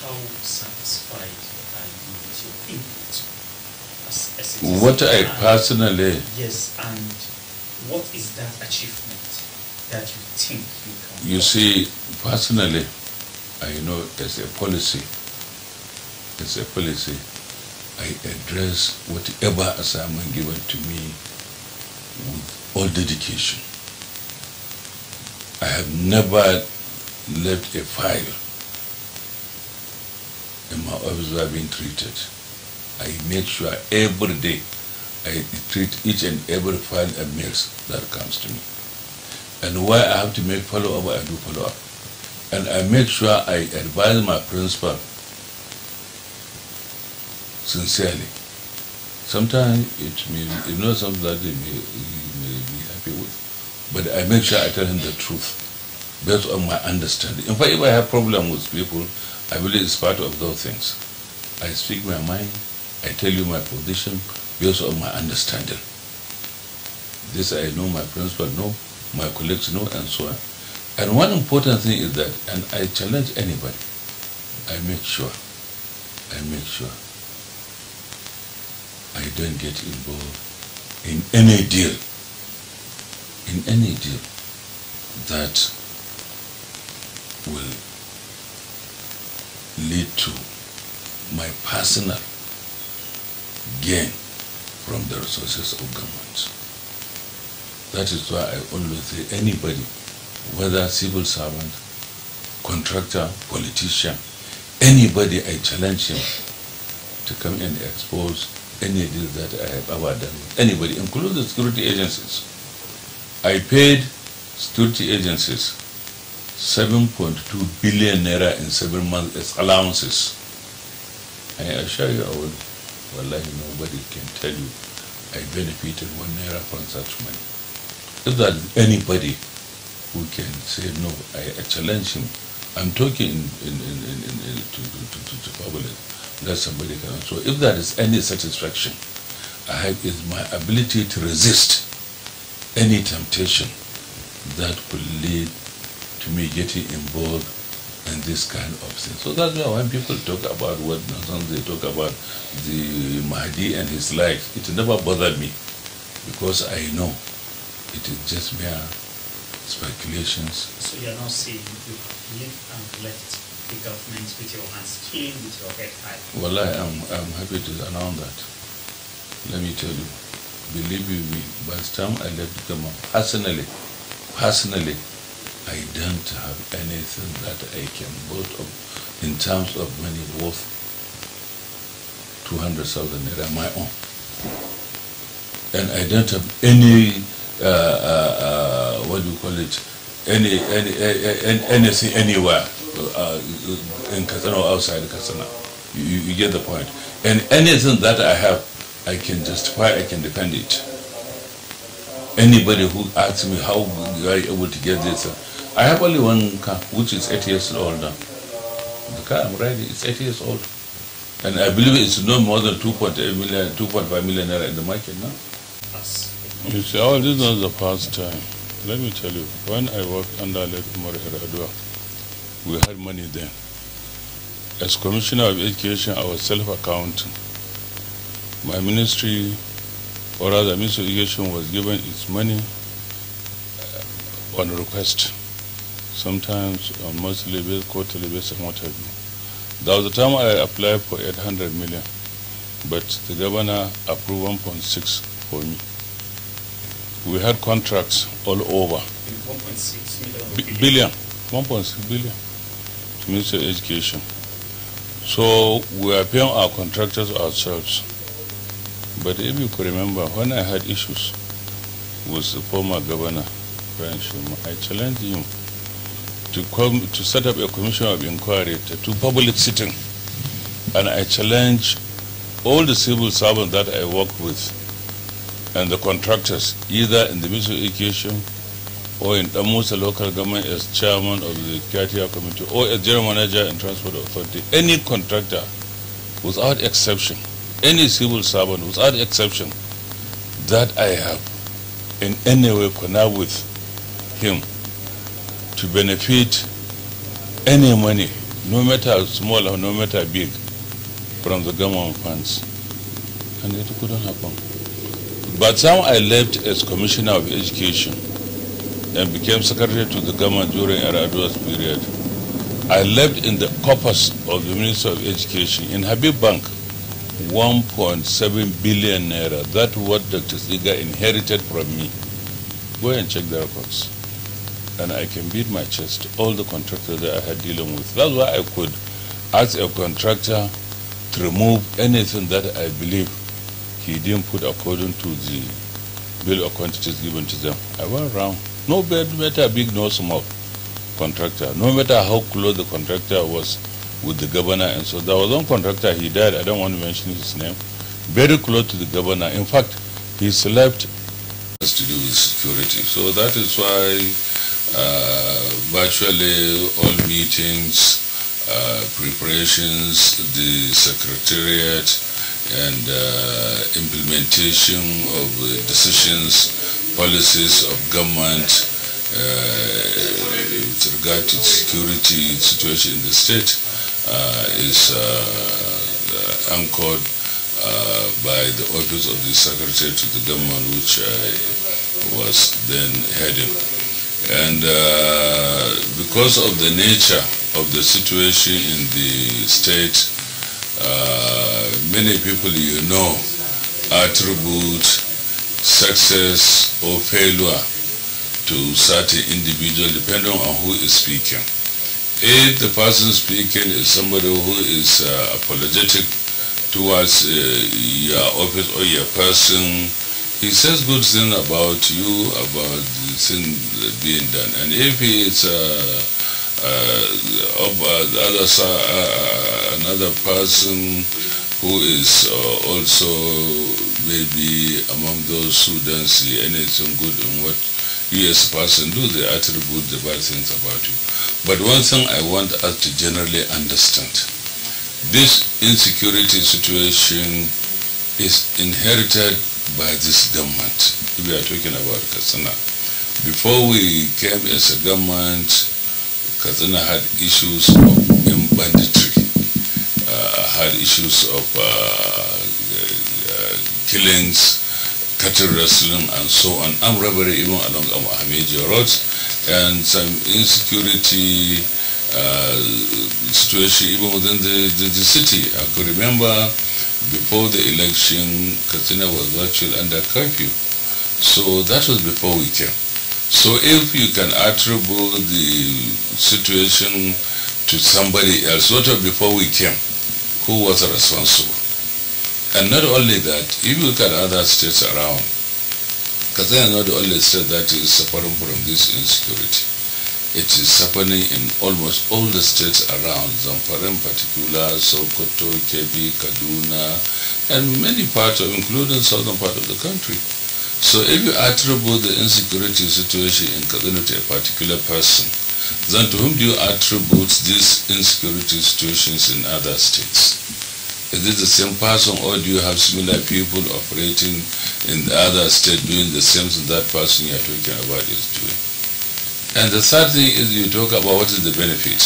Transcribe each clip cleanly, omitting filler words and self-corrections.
how satisfied are you with your input as a citizen? What I personally... Yes, and what is that achievement that you think you can... You see, personally, I know as a policy, I address whatever assignment given to me with all dedication. I have never left a file in my office without being treated. I make sure every day I treat each and every file and mails that comes to me. And where I have to make follow-up, I do follow-up. And I make sure I advise my principal sincerely. Sometimes it may, something that he may be happy with. But I make sure I tell him the truth based on my understanding. In fact, if I have problem with people, I believe it's part of those things. I speak my mind, I tell you my position based on my understanding. This I know, my principal know, my colleagues know, and so on. And one important thing is that, and I challenge anybody, I make sure I don't get involved in any deal, that will lead to my personal gain from the resources of government. That is why I always say anybody, whether civil servant, contractor, politician, anybody, I challenge him to come and expose any deal that I have ever done with anybody, including the security agencies. I paid security agencies 7.2 billion naira in 7 months as allowances. I assure you, wallahi, nobody can tell you I benefited 1 naira from such money. If there is anybody who can say no, I challenge him. I'm talking to public. That somebody can. So if there is any satisfaction I have, is my ability to resist any temptation that could lead to me getting involved in this kind of thing. So that's why when people talk about what nonsense they talk about the Mahdi and his life, it never bothered me, because I know it is just mere speculations. So you're not saying you have lived and left the government with your hands clean, with your head high? Well, I'm happy to announce that. Let me tell you, believe you me, by the time I left the government, personally, I don't have anything that I can boast of in terms of money worth 200,000 naira my own. And I don't have any, what do you call it, anything anywhere in Katsina or outside Katsina. You get the point. And anything that I have, I can justify, I can defend it. Anybody who asks me how are you able to get this, I have only one car, which is 8 years old now. The car I'm riding is 8 years old. And I believe it's no more than 2.8 million, 2.5 million naira in the market now. You see, this is not the first time. Let me tell you, when I worked under late Umar Yar'Adua, we had money then. As Commissioner of Education, I was self-accounting. My ministry, or rather, Ministry of Education was given its money on request. Sometimes on monthly basis, quarterly basis, and what have you. There was a time I applied for 800 million, but the governor approved 1.6 for me. We had contracts all over. 1.6 billion, 1.6 billion to Ministry of Education. So we are paying our contractors ourselves. But if you could remember, when I had issues with the former governor, Brian Shuma, I challenged him to set up a commission of inquiry to public sitting. And I challenged all the civil servants that I worked with and the contractors, either in the Ministry of Education or in Damusa local government as chairman of the KTR committee or as general manager in Transport Authority, any contractor, without exception, any civil servant, without exception, that I have in any way connect with him to benefit any money no matter small or no matter big, from the government funds. And it couldn't happen. But now I left as Commissioner of Education and became Secretary to the government during Aradua's period. I left in the corpus of the Minister of Education in Habib Bank 1.7 billion naira. That's what Dr. Ziga inherited from me. Go and check the records. And I can beat my chest, all the contractors that I had dealing with. That's why I could ask a contractor to remove anything that I believe he didn't put according to the bill of quantities given to them. I went around, no matter big nor small contractor, no matter how close the contractor was with the governor. And so there was one contractor, he died, I don't want to mention his name, very close to the governor. In fact, he slept to do with security. So that is why virtually all meetings, preparations, the secretariat, and implementation of decisions, policies of government with regard to the security situation in the state is anchored by the office of the Secretary to the government, which I was then heading. And because of the nature of the situation in the state, many people attribute success or failure to certain individual depending on who is speaking. If the person speaking is somebody who is apologetic towards your office or your person, he says good things about you, about the thing being done. And if he is another person who is also maybe among those who don't see anything good in what you as a person do, they attribute the bad things about you. But one thing I want us to generally understand, this insecurity situation is inherited by this government. If we are talking about Katsina, before we came as a government, Katsina had issues of banditry, had issues of killings, cattle wrestling, and so on, armed robbery even along Ahmedia roads, and some insecurity situation even within the city. I could remember before the election, Katsina was virtually under curfew. So that was before we came. So if you can attribute the situation to somebody else, what of before we came, who was responsible? And not only that, if you look at other states around, Katsina is not the only state that is suffering from this insecurity. It is happening in almost all the states around, Zamfara in particular, Sokoto, Kebbi, Kaduna, and many parts of, including southern part of the country. So if you attribute the insecurity situation in Kaduna to a particular person, then to whom do you attribute these insecurity situations in other states? Is it the same person, or do you have similar people operating in the other state doing the same thing that person you are talking about is doing? And the third thing is you talk about what is the benefit.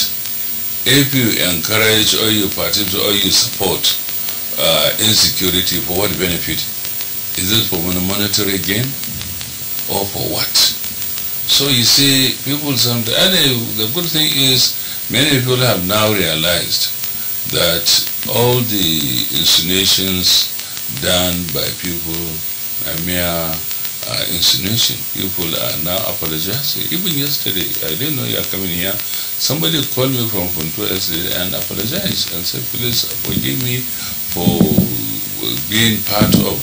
If you encourage or you participate or you support insecurity, for what benefit? Is it for monetary gain or for what? So you see, people sometimes, and the good thing is many people have now realized that all the insinuations done by people are mere insinuation. People are now apologizing. Even yesterday, I didn't know you are coming here. Somebody called me from Funtua yesterday and apologized and said, please forgive me for being part of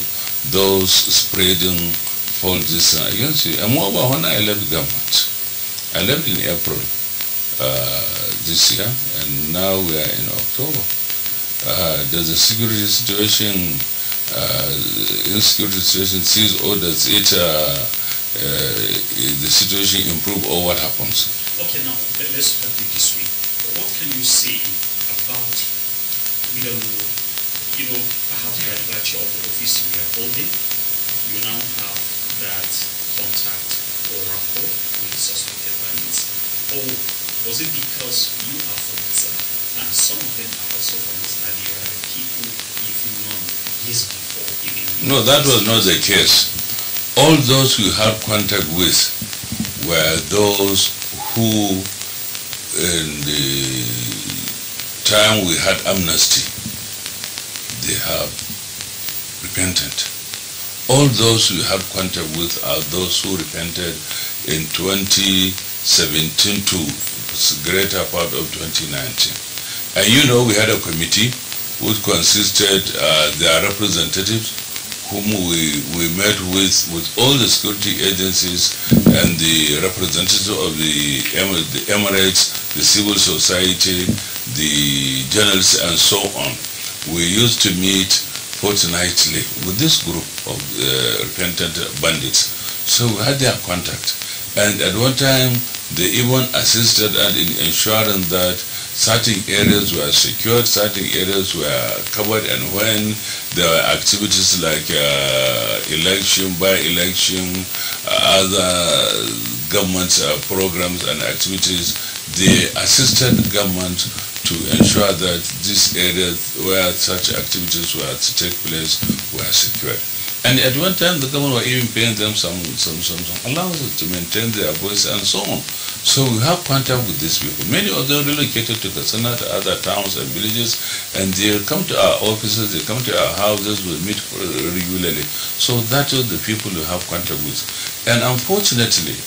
those spreading false against you. And moreover, when I left government, I left in April this year, and now we are in October. Does the security situation, insecurity situation cease, or does it, the situation improve, or what happens? Okay, now let's put it this way. What can you say about, perhaps by virtue of the office we are holding, you now have that contact or rapport with suspected bandits? Or was it because you are from Katsina and some of them are also from Nigeria, the people you've known years before even. No, that was not the case. All those we had contact with were those who, in the time we had amnesty, they have repented. All those we had contact with are those who repented in 2017 to greater part of 2019. And you know, we had a committee which consisted their representatives whom we met with all the security agencies and the representatives of the Emirates, the civil society, the journalists and so on. We used to meet fortnightly with this group of repentant bandits. So we had their contact. And at one time, they even assisted in ensuring that certain areas were secured, certain areas were covered, and when there were activities like election, by-election, other government programs and activities, they assisted the government to ensure that these areas where such activities were to take place were secured. And at one time, the government were even paying them some allowances to maintain their voice and so on. So we have contact with these people. Many of them relocated to Katsina, to other towns and villages, and they come to our offices, they come to our houses, we meet regularly. So that is the people we have contact with. And unfortunately,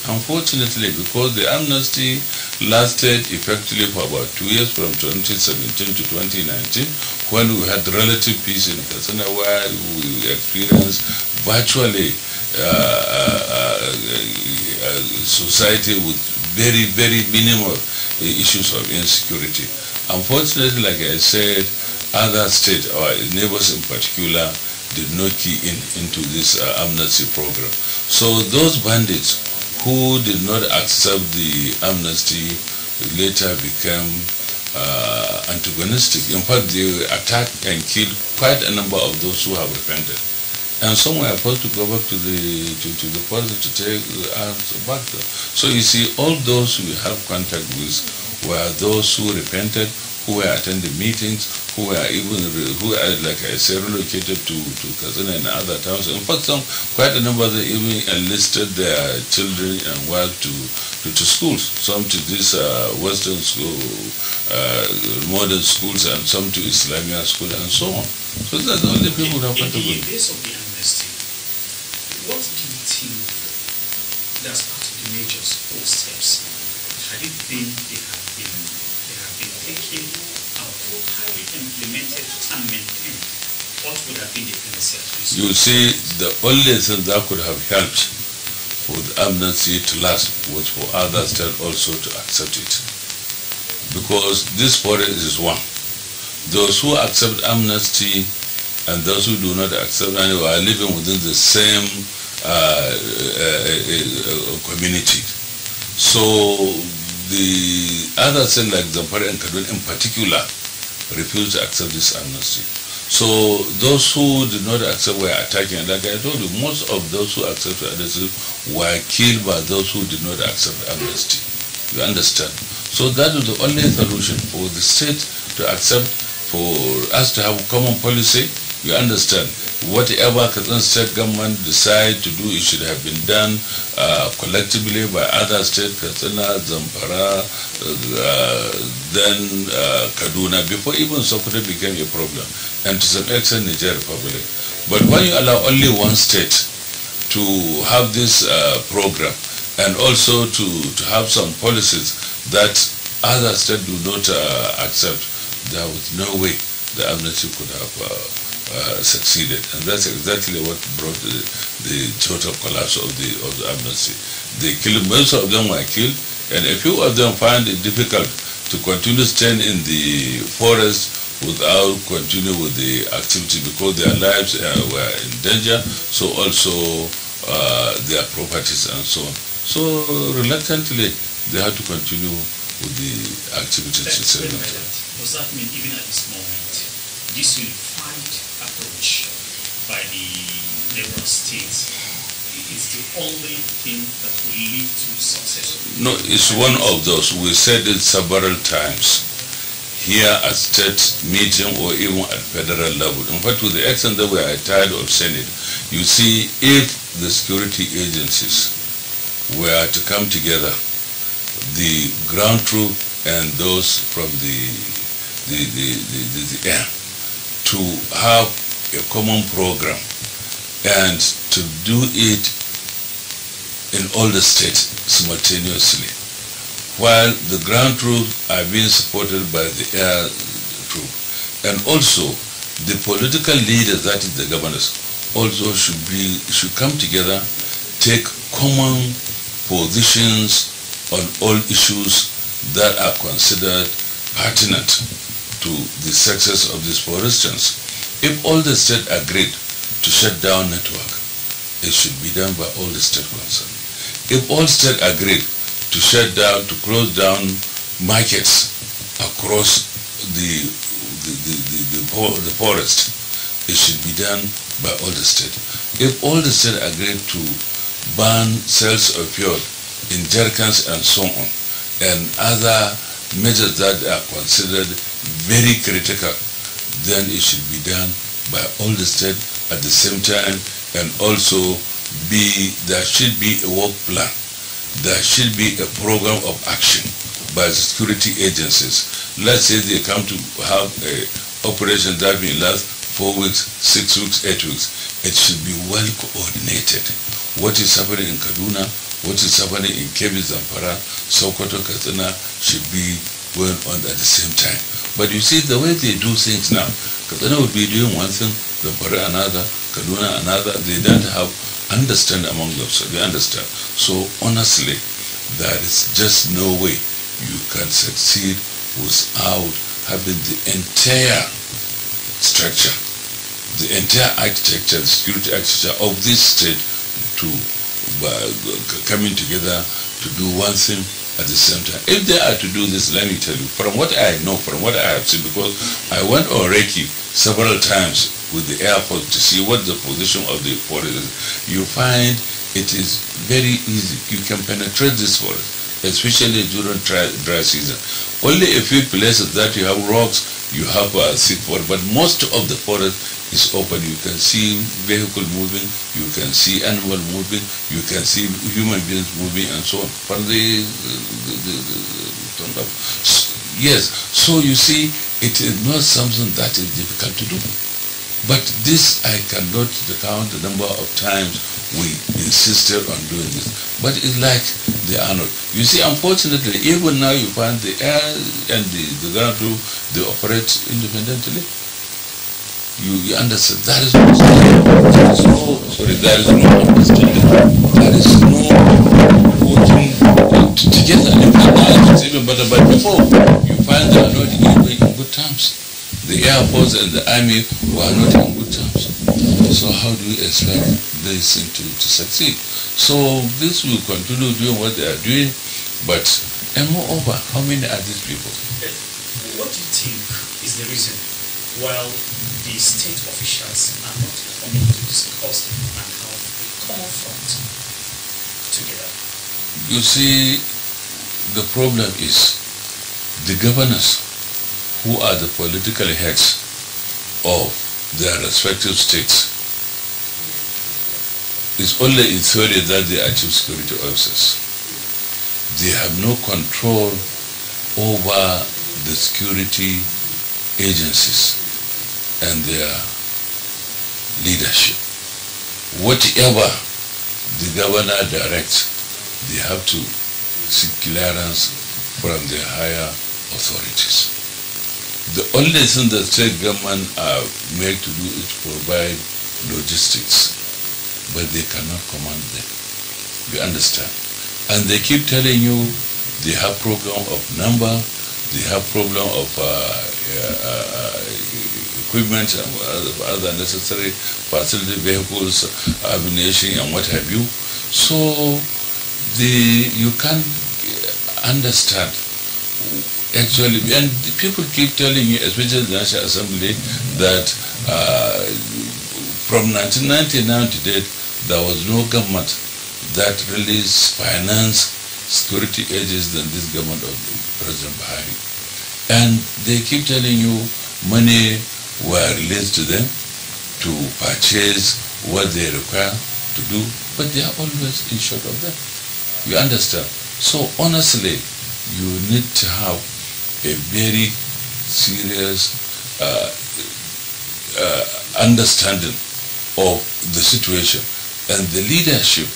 because the amnesty lasted effectively for about 2 years, from 2017 to 2019, when we had relative peace in Katsina, where we experienced virtually society with very, very minimal issues of insecurity. Unfortunately, like I said, other states, our neighbors in particular, did not key into this amnesty program. So those bandits who did not accept the amnesty later became antagonistic. In fact, they attacked and killed quite a number of those who have repented. And some were forced to go back to the forest to take the arms back there. So you see, all those we have contact with were those who repented, who were attending meetings, who were like I said, relocated to Katsina and other towns. In fact, quite a number of them even enlisted their children and wives to schools. Some to these Western school, modern schools, and some to Islamic school and so on. So that's the only people who have contact with. In the days of the amnesty, what do you think that's part of the major steps? Had it been they have been taken and properly implemented and maintained, what would have been the tendency at least? You see, the only thing that could have helped for the amnesty to last was for other states also to accept it. Because this forest is one. Those who accept amnesty and those who do not accept amnesty are living within the same community. So the other states like Zamfara and Kaduna in particular refused to accept this amnesty. So those who did not accept were attacking, and like I told you, most of those who accepted amnesty were killed by those who did not accept amnesty. You understand? So that is the only solution for the state to accept, for us to have a common policy. You understand? Whatever Katsina state government decide to do, it should have been done collectively by other states, Katsina, Zamfara, then Kaduna, before even Sokoto became a problem, and to some extent Niger Republic. But when you allow only one state to have this program, and also to have some policies that other states do not accept, there was no way the amnesty could have succeeded, and that's exactly what brought the total collapse of the amnesty. They killed, most of them were killed, and a few of them find it difficult to continue staying in the forest without continuing with the activity because their lives were in danger, so also their properties and so on. So reluctantly, they had to continue with the activities. Does that mean even at this moment, this unified approach by the neighboring states is the only thing that will lead to success? No, it's one of those. We said it several times. here at state meeting or even at federal level. In fact, to the extent that we are tired of Senate, you see, if the security agencies were to come together, the ground troop and those from the air, to have a common program and to do it in all the states simultaneously, while the ground troops are being supported by the air troop. And also the political leaders, that is the governors, also should come together, take common positions on all issues that are considered pertinent to the success of this. For instance, if all the states agreed to shut down network, it should be done by all the states concerned. If all states agreed to shut down, to close down markets across the forest, it should be done by all the states. If all the states agreed to ban sales of fuel in jerrycans and so on, and other measures that are considered very critical, then it should be done by all the states at the same time. And also there should be a work plan. There should be a program of action by the security agencies. Let's say they come to have a operation that will last 4 weeks, 6 weeks, 8 weeks. It should be well coordinated. What is happening in Kaduna, what is happening in Kebbi, Zamfara, Sokoto, Katsina should be going on at the same time. But you see, the way they do things now, Katsina would be doing one thing, Zamfara another, Kaduna another. They don't have understand among themselves. They understand. So honestly, there is just no way you can succeed without having the entire structure, the entire architecture, the security architecture of this state to coming together to do one thing at the same time. If they are to do this, let me tell you, from what I know, from what I have seen, because I went on recce several times with the Air Force to see what the position of the forest is, you find it is very easy. You can penetrate this forest, especially during dry season. Only a few places that you have rocks, you have a thick forest, but most of the forest is open. You can see vehicle moving, you can see animal moving, you can see human beings moving and so on. From yes, so you see, it is not something that is difficult to do. But this, I cannot count the number of times we insisted on doing this. But it's like they are not. You see, unfortunately, even now you find the air and the ground crew, they operate independently. You understand? There is no understanding. There is no working together. In fact, it's even better. But before, you find they are not even in good terms. The Air Force and the Army were not in good terms. So how do you expect this thing to succeed? So this will continue doing what they are doing, but, and moreover, how many are these people? What do you think is the reason while the state officials are not coming to discuss and have a common front together? You see, the problem is the governors who are the political heads of their respective states. It's only in theory that they are chief security officers. They have no control over the security agencies and their leadership. Whatever the governor directs, they have to seek clearance from their higher authorities. The only thing the state government are made to do is provide logistics, but they cannot command them. You understand? And they keep telling you they have problem of number, they have problem of equipment and other necessary facility, vehicles, ammunition and what have you. So you can't understand actually, and people keep telling you, especially the National Assembly, that from 1999 to date, there was no government that really financed security agencies than this government of President Buhari. And they keep telling you money were released to them to purchase what they require to do, but they are always in short of them. You understand? So honestly, you need to have a very serious understanding of the situation, and the leadership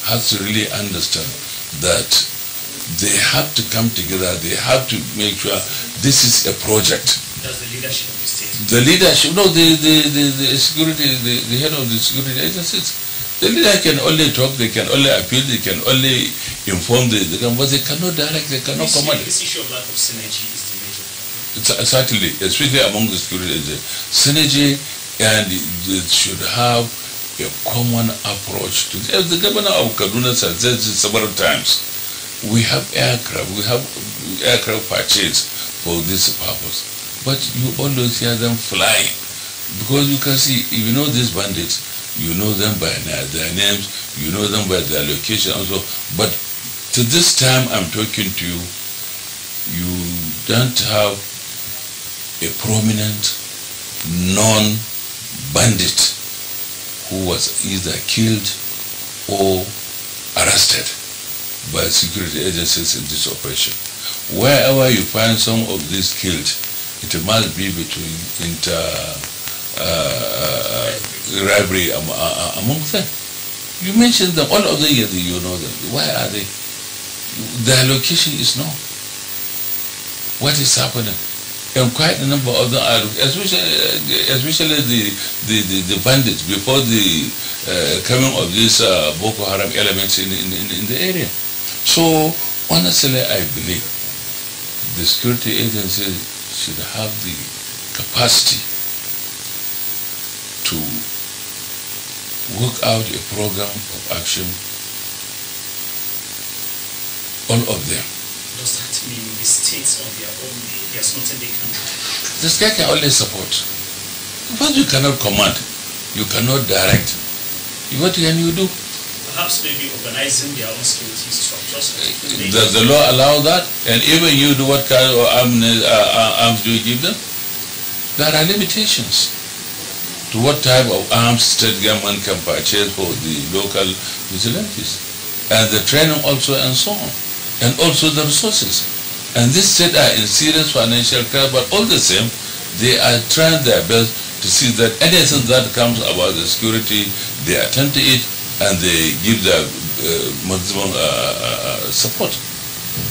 has to really understand that they have to come together. They have to make sure this is a project. That's the leadership of the state. The leadership, no, the security, the head of the security agencies. The leader can only talk, they can only appeal, they can only inform the government, but they cannot direct, they cannot command. This issue of lack of synergy is the major. Certainly, especially among the security agencies. Synergy, and they should have a common approach to this. As the governor of Kaduna has said this several times, we have aircraft purchased for this purpose, but you always hear them flying, because you can see, if you know these bandits, you know them by their names, you know them by their location also, but to this time I'm talking to you, you don't have a prominent non-bandit who was either killed or arrested by security agencies in this operation. Wherever you find some of these killed, it must be between rivalry among them. You mentioned them, all of them, you know them. Why are they? Their location is known. What is happening? And quite a number of them are, especially the bandits before the coming of these Boko Haram elements in the area. So honestly, I believe the security agencies should have the capacity to work out a program of action, all of them. Does that mean the states on their own, there's nothing they can do? The state can only support. But you cannot command, you cannot direct. What can you do? Perhaps maybe organizing their own security structures. Does the law allow that? And even you do, what kind of arms do you give them? There are limitations to what type of arms state government can purchase for the local vigilantes, and the training also, and so on, and also the resources. And these states are in serious financial crisis, but all the same, they are trying their best to see that anything that comes about the security, they attend to it, and they give their maximum support.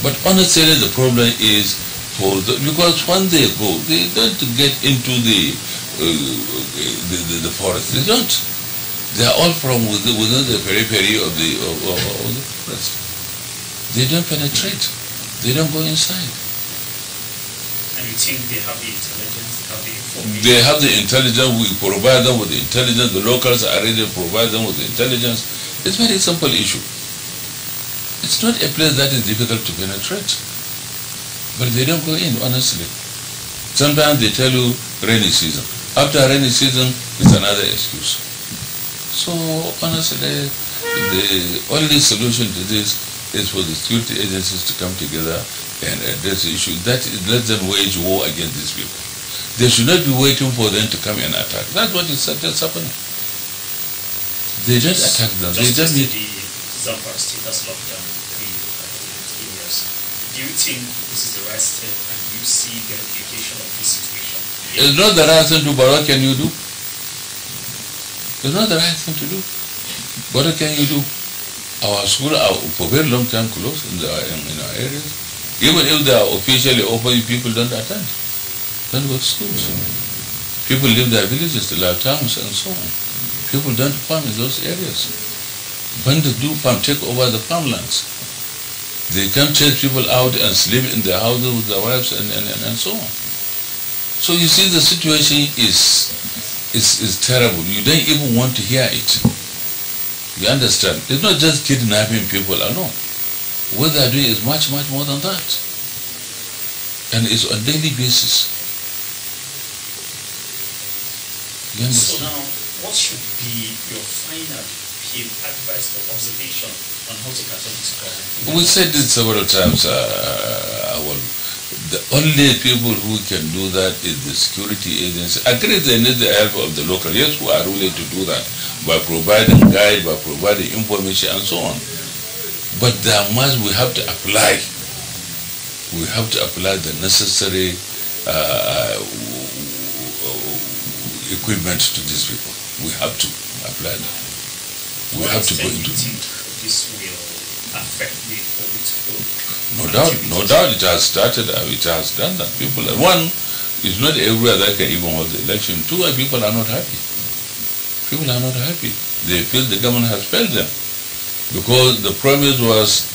But honestly, the problem is because when they go, they don't get into the forest. They don't. They are all from within the periphery of the forest. They don't penetrate. They don't go inside. And you think they have the intelligence, they have the information? They have the intelligence. We provide them with the intelligence. The locals are ready to provide them with the intelligence. It's a very simple issue. It's not a place that is difficult to penetrate. But they don't go in, honestly. Sometimes they tell you rainy season. After rainy season, it's another excuse. So honestly, the only solution to this is for the security agencies to come together and address the issue. That is, let them wage war against these people. They should not be waiting for them to come and attack. That's what is happening. They don't attack them. They just need. The Zamfara state has locked down 3 areas. Do you think this is the right step, and do you see the replication of this situation? It's not the right thing to do, but what can you do? It's not the right thing to do. What can you do? Our schools are for a very long time closed in our areas. Even if they are officially open, people don't attend. Don't go to schools. People leave their villages, their towns, and so on. People don't farm in those areas. Bandits do farm, take over the farmlands. They can chase people out and sleep in their houses with their wives and so on. So you see, the situation is terrible. You don't even want to hear it. You understand? It's not just kidnapping people alone. What they're doing is much, much more than that. And it's on a daily basis. You understand? So now, what should be your final advice or observation on how to tackle this problem? We said it several times, The only people who can do that is the security agency. Agree, they need the help of the local. Yes, who are willing to do that by providing guide, by providing information and so on. But we have to apply. We have to apply the necessary equipment to these people. We have to apply that. We have to go into. This will affect the political. No doubt it has started, it has done that. People, one, it's not everywhere that can even hold the election. Two, people are not happy. People are not happy. They feel the government has failed them. Because the promise was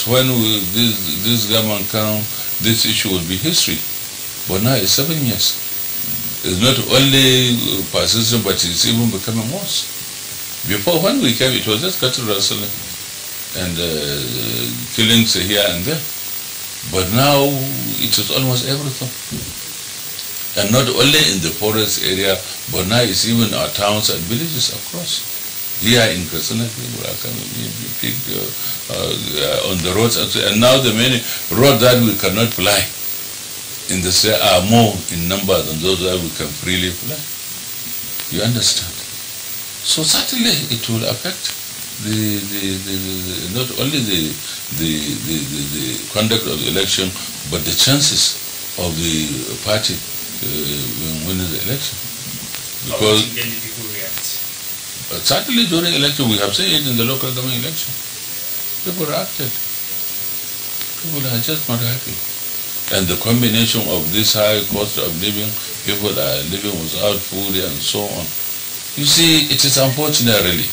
when this government comes, this issue will be history. But now it's 7 years. It's not only persistent, but it's even becoming worse. Before, when we came, it was just cattle rustling and killings here and there. But now it is almost everything. And not only in the forest area, but now it's even our towns and villages across. Here in Katsina, people are coming on the roads. And now the many roads that we cannot fly in the state are more in number than those that we can freely fly. You understand? So certainly it will affect not only the conduct of the election, but the chances of the party winning the election. Because then the people react. Certainly during election, we have seen it in the local government election. People reacted. People are just not happy. And the combination of this high cost of living, people are living without food and so on. You see, it is unfortunate really.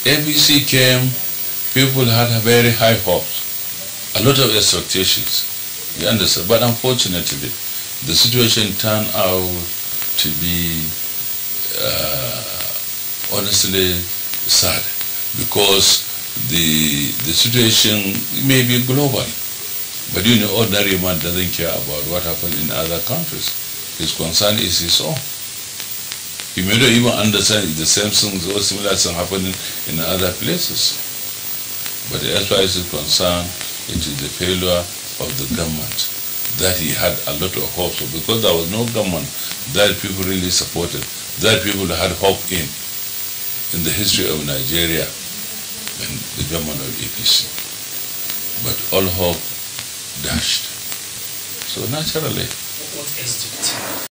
ABC came, people had very high hopes, a lot of expectations, you understand, but unfortunately, the situation turned out to be honestly sad, because the situation may be global, but ordinary man doesn't care about what happened in other countries. His concern is his own. You may not even understand if the same things or similar things happening in other places. But as far as it's concerned, it is the failure of the government that he had a lot of hope for, because there was no government that people really supported, that people had hope in the history of Nigeria and the government of APC. But all hope dashed. So naturally. What else do you think?